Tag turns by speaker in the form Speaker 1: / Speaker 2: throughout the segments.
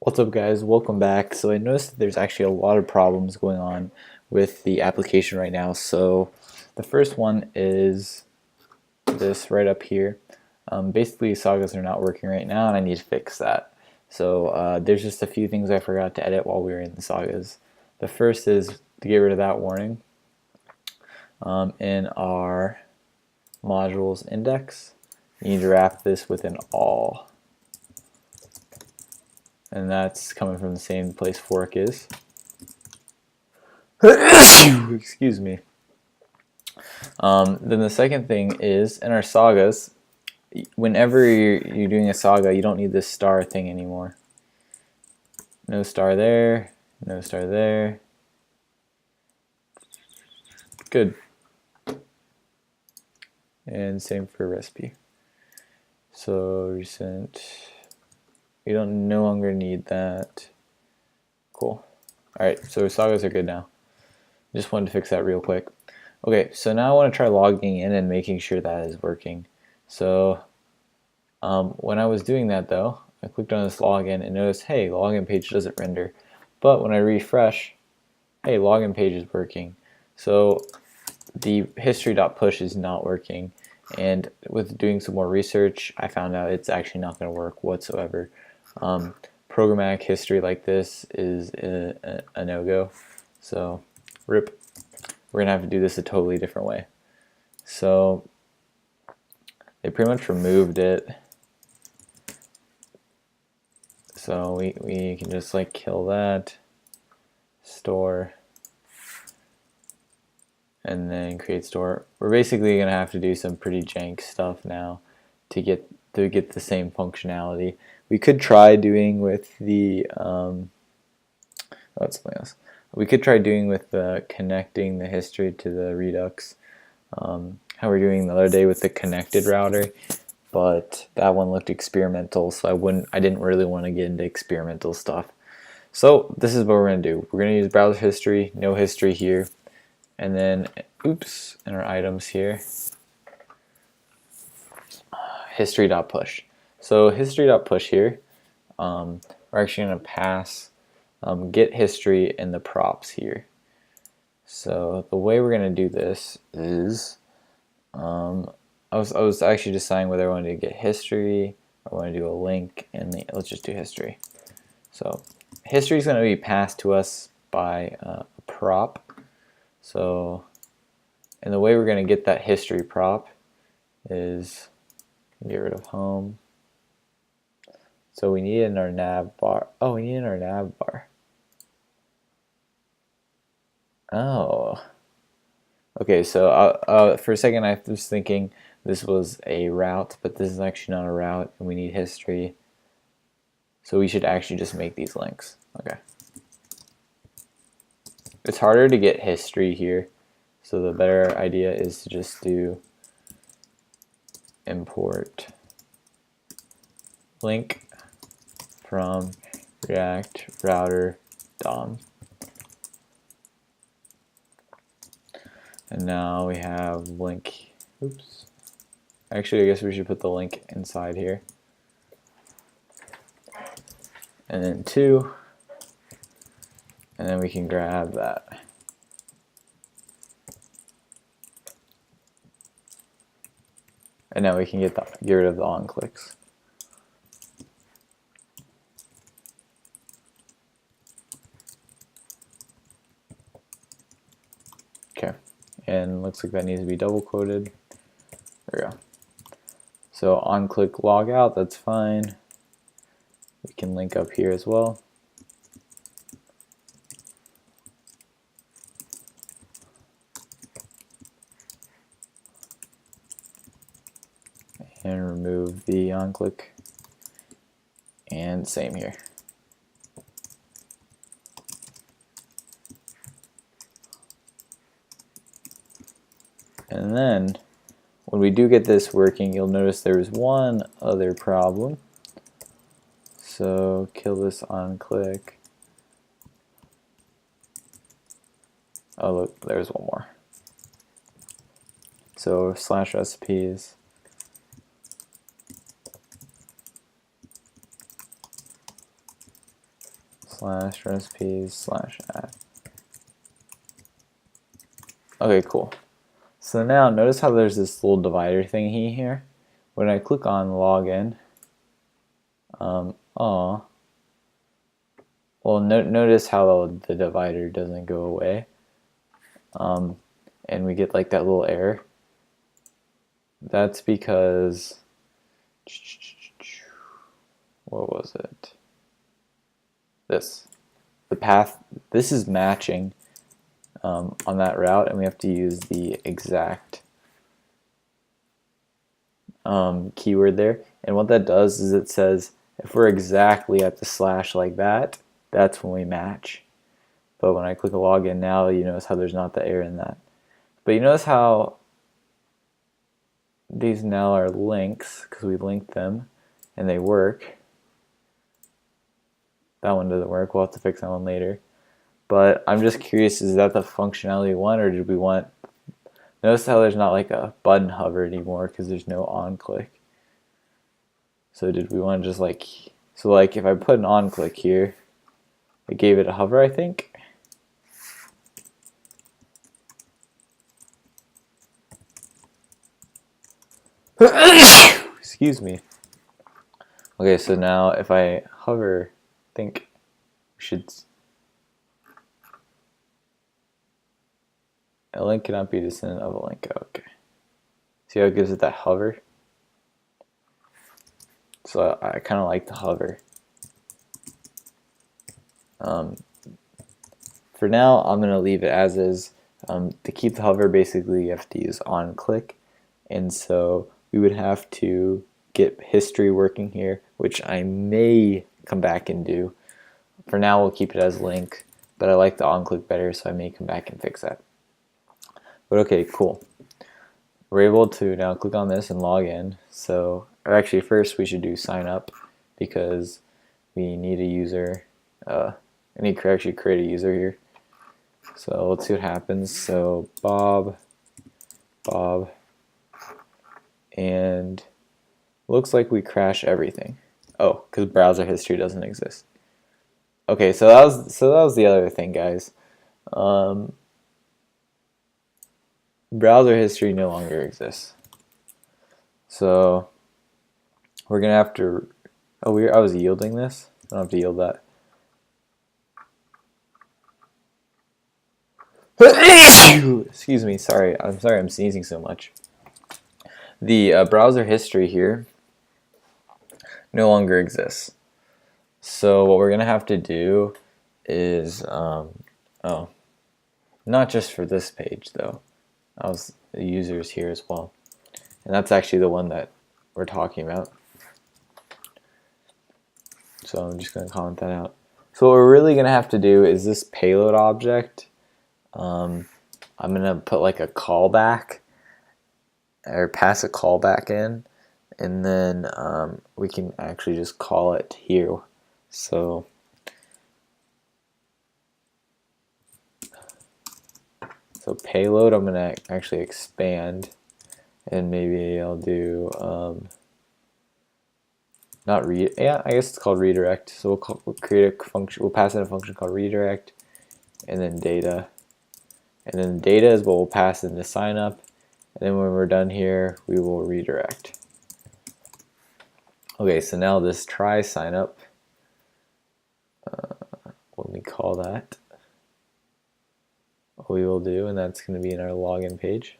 Speaker 1: What's up guys, welcome back. So I noticed that there's actually a lot of problems going on with the application right now. So the first one is this right up here. Basically sagas are not working right now and I need to fix that. So there's just a few things I forgot to edit while we were in the sagas. The first is to get rid of that warning. In our modules index, you need to wrap this with an all. And that's coming from the same place fork is. Excuse me. Then the second thing is in our sagas, whenever you're doing a saga, you don't need this star thing anymore. No star there, no star there. Good. And same for recipe. So recent, we don't no longer need that. Cool. Alright, so sagas are good now. Just wanted to fix that real quick. Okay, so now I want to try logging in and making sure that is working. So when I was doing that though, I clicked on this login and noticed, hey, login page doesn't render. But when I refresh, hey, login page is working. So the history.push is not working. And with doing some more research, I found out it's actually not going to work whatsoever. Programmatic history like this is a no-go. So rip. We're going to have to do this a totally different way. So they pretty much removed it. So we can just like kill that, store, and then create store. We're basically going to have to do some pretty jank stuff now to get the same functionality. We could try doing with the that's something else. We could try doing with connecting the history to the Redux, how we're doing the other day with the connected router, but that one looked experimental, so I didn't really want to get into experimental stuff. So this is what we're going to do. We're going to use browser history, no history here, and then oops, in our items here, history.push. So history.push here, we're actually going to pass get history in the props here. So the way we're going to do this is, I was actually deciding whether I wanted to get history or I want to do a link, and let's just do history. So history is going to be passed to us by a prop. So, and the way we're going to get that history prop is get rid of home. So we need it in our nav bar. Oh, we need it in our nav bar. Oh. Okay, so for a second I was thinking this was a route, but this is actually not a route, and we need history. So we should actually just make these links. Okay. It's harder to get history here, so the better idea is to just do import link from React router DOM. And now we have link, oops. Actually, I guess we should put the link inside here. And then 2, and then we can grab that. And now we can get rid of the on clicks. Okay, and looks like that needs to be double quoted. There we go. So on click log out, that's fine. We can link up here as well. And remove the on click. And same here. And then when we do get this working, you'll notice there's one other problem. So kill this on click. Oh look, there's one more. So slash recipes. slash recipes slash add. Okay, cool. So now notice how there's this little divider thingy here. When I click on login, well, notice how the divider doesn't go away, and we get like that little error. That's because, what was it? The path, this is matching on that route, and we have to use the exact keyword there. And what that does is it says if we're exactly at the slash like that, that's when we match. But when I click login now, you notice how there's not the error in that. But you notice how these now are links because we linked them and they work. That one doesn't work. We'll have to fix that one later. But I'm just curious, is that the functionality we want, or did we want... Notice how there's not like a button hover anymore because there's no on click. So did we want to just like... So like if I put an on click here, it gave it a hover, I think. Excuse me. Okay, so now if I hover, I think we should... A link cannot be descendant of a link. Okay. See how it gives it that hover? So I kind of like the hover. For now, I'm going to leave it as is. To keep the hover, basically, you have to use on click. And so we would have to get history working here, which I may come back and do. For now, we'll keep it as link, but I like the on click better, so I may come back and fix that. But okay, cool. We're able to now click on this and log in. So, or actually first we should do sign up because we need a user. I need to actually create a user here. So let's see what happens. So Bob, and looks like we crash everything. Oh, because browser history doesn't exist. Okay, so that was the other thing, guys. Browser history no longer exists. So we're gonna have to. Oh, I was yielding this. I don't have to yield that. Excuse me. Sorry. I'm sneezing so much. The browser history here no longer exists. So what we're gonna have to do is not just for this page though. The users here as well, and that's actually the one that we're talking about. So I'm just going to comment that out. So what we're really going to have to do is this payload object. I'm going to put like a callback or pass a callback in, and then we can actually just call it here. So payload, I'm going to actually expand, and maybe I'll do not read. Yeah, I guess it's called redirect. So we'll create a function. We'll pass in a function called redirect, and then data, and then data is what we'll pass in the sign up, and then when we're done here, we will redirect. Okay, so now this try sign up. Let me call that. What we will do, and that's going to be in our login page,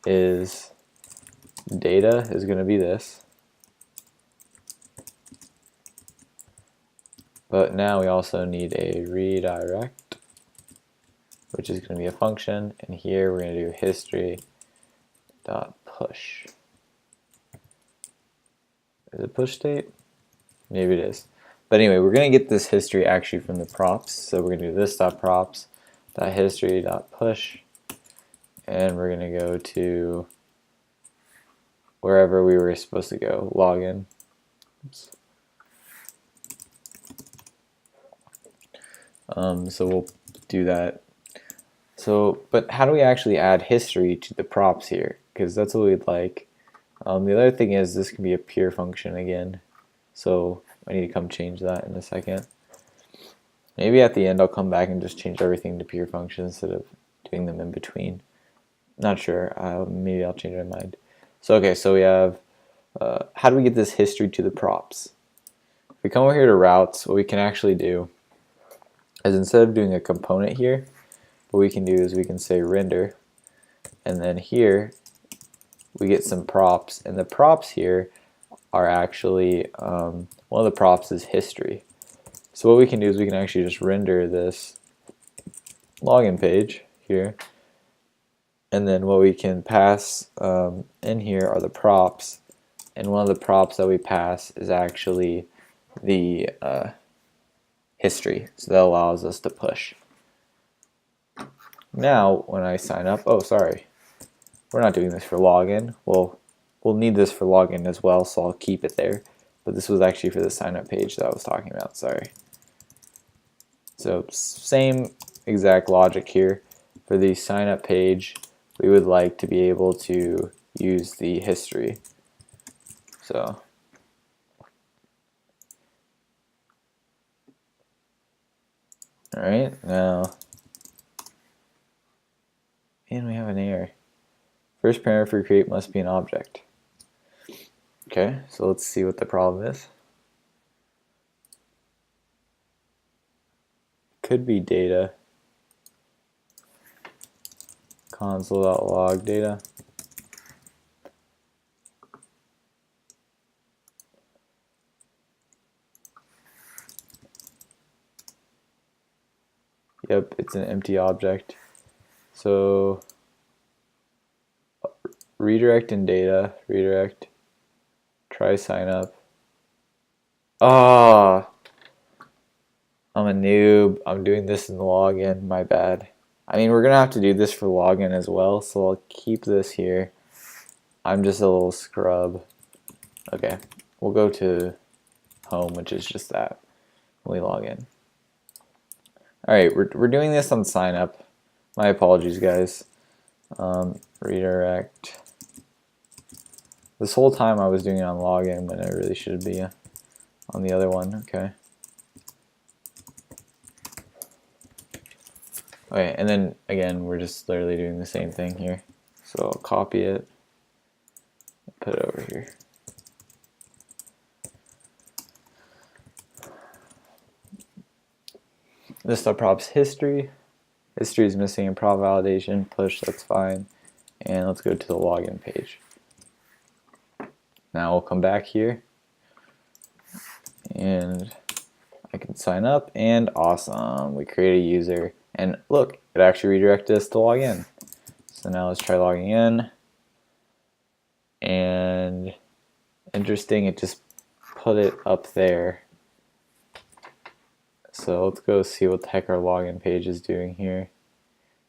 Speaker 1: is data is going to be this, but now we also need a redirect, which is going to be a function, and here we're going to do history dot push. Is it push state? Maybe it is. But anyway, we're going to get this history actually from the props. So we're going to do this dot props dot history dot push, and we're going to go to wherever we were supposed to go, login. Oops. So we'll do that. So, but how do we actually add history to the props here? Because that's what we'd like. The other thing is this can be a pure function again. so I need to come change that in a second. Maybe at the end I'll come back and just change everything to pure functions instead of doing them in between. Not sure. Maybe I'll change my mind. So okay, so we have how do we get this history to the props? If we come over here to routes, what we can actually do is instead of doing a component here, what we can do is we can say render, and then here we get some props, and the props here are actually one of the props is history. So what we can do is we can actually just render this login page here, and then what we can pass in here are the props, and one of the props that we pass is actually the history, so that allows us to push. Now when I sign up, oh sorry, we're not doing this for login. Well, we'll need this for login as well, so I'll keep it there, but this was actually for the sign up page that I was talking about, sorry. So same exact logic here. For the sign up page, we would like to be able to use the history. So alright, now, and we have an error. First parameter we create must be an object. Okay, so let's see what the problem is. Could be data. Console.log data. Yep, it's an empty object. So redirect in data, redirect, try sign up. Ah, I'm a noob. I'm doing this in the login, my bad. I mean, we're gonna have to do this for login as well, so I'll keep this here. I'm just a little scrub. Okay, we'll go to home, which is just that when we log in. Alright, we're doing this on sign up. My apologies, guys. Redirect. This whole time I was doing it on login when it really should be on the other one. Okay. Okay, and then again, we're just literally doing the same thing here. So I'll copy it, put it over here. This props history. History is missing in prop validation. Push, that's fine. And let's go to the login page. Now we'll come back here, and I can sign up, and awesome, we create a user, and look, it actually redirected us to log in. So now let's try logging in, and interesting, it just put it up there. So let's go see what the heck our login page is doing here.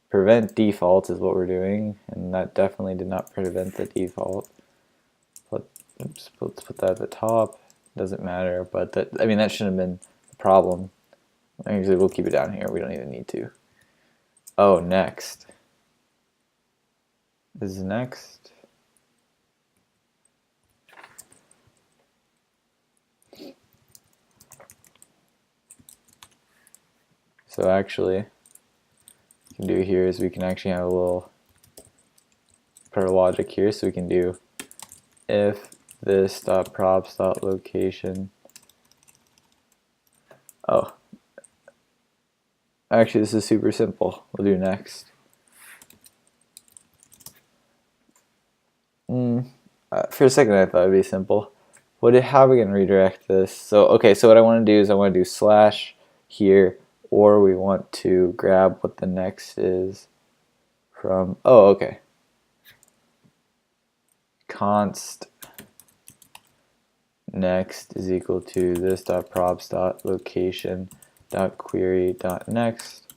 Speaker 1: Prevent default is what we're doing, and that definitely did not prevent the default. Oops, let's put that at the top. Doesn't matter, but that, I mean, that shouldn't have been the problem. Actually, we'll keep it down here. We don't even need to. Oh, next. This is next. So actually, what we can do here is we can actually have a little put our logic here. So we can do if this dot props dot location. Oh, actually, this is super simple. We'll do next. For a second, I thought it'd be simple. How are we gonna redirect this? So okay, so what I want to do is I want to do slash here, or we want to grab what the next is from. Oh, okay. Const next is equal to this dot props dot location dot query dot next,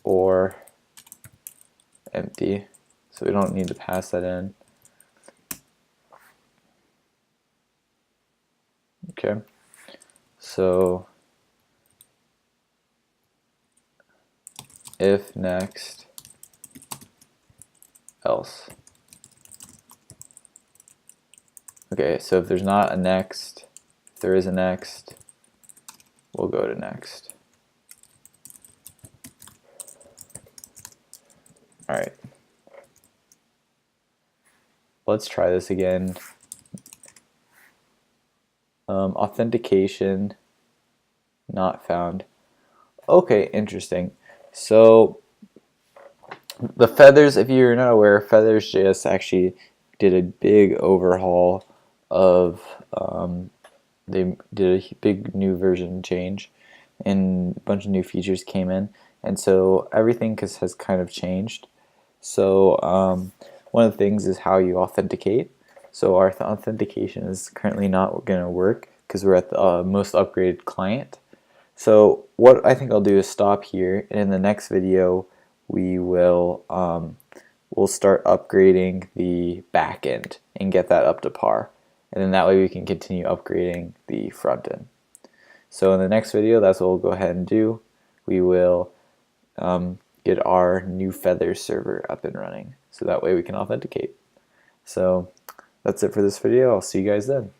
Speaker 1: or empty, so we don't need to pass that in. Okay, so if next else. Okay, so if there's not a next, If there is a next, we'll go to next. All right. Let's try this again. Authentication not found. Okay, interesting. So the feathers, if you're not aware, Feathersjs actually did a big overhaul of, they did a big new version change, and a bunch of new features came in, and so everything has kind of changed. So one of the things is how you authenticate. So our authentication is currently not going to work because we're at the most upgraded client. So what I think I'll do is stop here, and in the next video we will we'll start upgrading the back end and get that up to par, and then that way we can continue upgrading the front end. So in the next video, that's what we'll go ahead and do. We will get our new Feathers server up and running, so that way we can authenticate. So that's it for this video. I'll see you guys then.